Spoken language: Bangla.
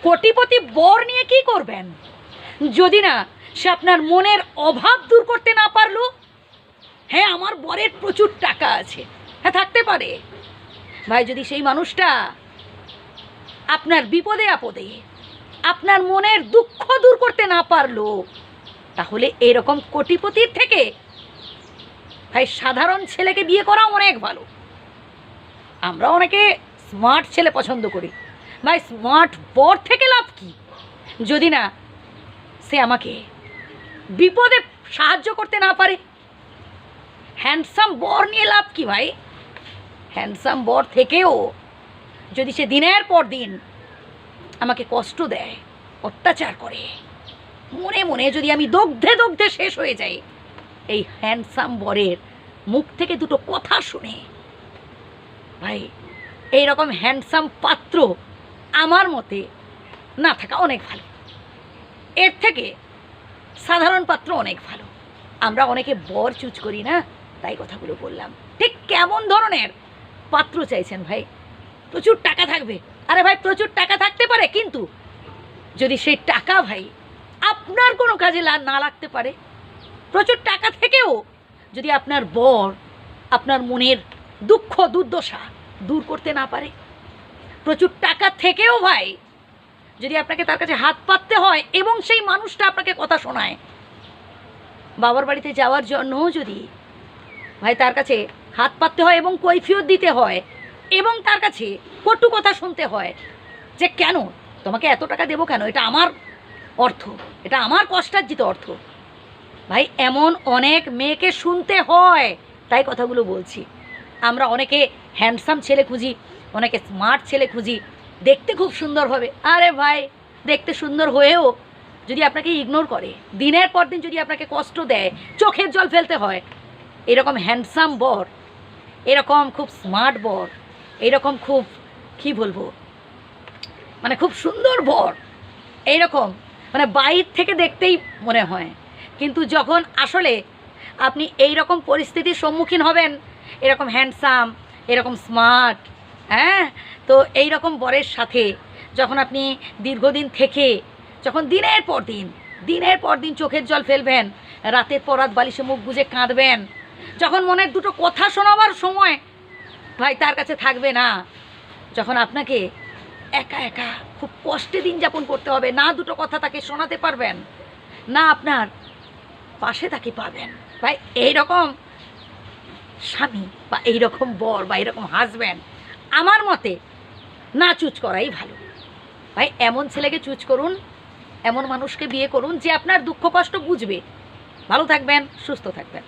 কোটিপতি বর নিয়ে কি করবেন যদি না সে আপনার মনের অভাব দূর করতে না পারলো? হ্যাঁ, আমার বরের প্রচুর টাকা আছে, হ্যাঁ থাকতে পারে ভাই, যদি সেই মানুষটা আপনার বিপদে আপদে আপনার মনের দুঃখ দূর করতে না পারলো, তাহলে এরকম কোটিপতির থেকে ভাই সাধারণ ছেলেকে বিয়ে করা অনেক ভালো। আমরা অনেকে স্মার্ট ছেলে পছন্দ করি ভাই, স্মার্ট বর থেকে লাভ কি যদি না সে আমাকে বিপদে সাহায্য করতে না পারে? হ্যান্ডসাম বর নিয়ে লাভ কি ভাই? হ্যান্ডসাম বর থেকেও যদি সে দিনের পর দিন আমাকে কষ্ট দেয়, অত্যাচার করে, মনে মনে যদি আমি দগ্ধে দগ্ধে শেষ হয়ে যাই, এই হ্যান্ডসাম বরের মুখ থেকে দুটো কথা শুনে ভাই এইরকম হ্যান্ডসাম পাত্র আমার মতে না থাকা অনেক ভালো। এর থেকে সাধারণ পাত্র অনেক ভালো। আমরা অনেকে বর চুজ করি না, তাই কথাগুলো বললাম। ঠিক কেমন ধরনের পাত্র চাইছেন ভাই? প্রচুর টাকা থাকবে? আরে ভাই, প্রচুর টাকা থাকতে পারে, কিন্তু যদি সেই টাকা ভাই আপনার কোনো কাজে না লাগতে পারে, প্রচুর টাকা থেকেও যদি আপনার বর আপনার মনের দুঃখ দুর্দশা দূর করতে না পারে, প্রচুর টাকা থেকেও ভাই যদি আপনাকে তার কাছে হাত পাততে হয় এবং সেই মানুষটা আপনাকে কথা শোনায়, বাবার বাড়িতে যাওয়ার জন্য যদি ভাই তার কাছে হাত পাততে হয় এবং কৈফিয়ত দিতে হয় এবং তার কাছে কটু কথা শুনতে হয় যে কেন তোমাকে এত টাকা দেবো কেন, এটা আমার অর্থ, এটা আমার কষ্টার্জিত অর্থ, ভাই এমন অনেক মেয়েকে শুনতে হয়। তাই কথাগুলো বলছি। আমরা অনেকে হ্যান্ডসাম ছেলে খুঁজি, অনেকে স্মার্ট ছেলে খুঁজি, দেখতে খুব সুন্দর হবে। আরে ভাই, দেখতে সুন্দর হয়েও যদি আপনাকে ইগনোর করে, দিনের পর দিন যদি আপনাকে কষ্ট দেয়, চোখের জল ফেলতে হয়, এরকম হ্যান্ডসাম বর, এরকম খুব স্মার্ট বর, এরকম খুব কি বলবো মানে খুব সুন্দর বর, এইরকম মানে বাইর থেকে দেখতেই মনে হয়, কিন্তু যখন আসলে আপনি এই রকম পরিস্থিতির সম্মুখীন হবেন, এরকম হ্যান্ডসাম, এরকম স্মার্ট, হ্যাঁ, তো এই রকম বরের সাথে যখন আপনি দীর্ঘদিন থেকে যখন দিনের পর দিন চোখের জল ফেলবেন, রাতের পর রাত বালিশে মুখ গুজে কাঁদবেন, যখন মনের দুটো কথা শোনাবার সময় ভাই তার কাছে থাকবে না, যখন আপনাকে একা একা খুব কষ্টে দিন যাপন করতে হবে, না দুটো কথা তাকে শোনাতে পারবেন, না আপনার পাশে তাকে পাবেন, ভাই এইরকম স্বামী বা এইরকম বর বা এইরকম হাজব্যান্ড আমার মতে না চুজ করাই ভালো। ভাই এমন ছেলেকে চুজ করুন, এমন মানুষকে বিয়ে করুন যে আপনার দুঃখ কষ্ট বুঝবে। ভালো থাকবেন, সুস্থ থাকবেন।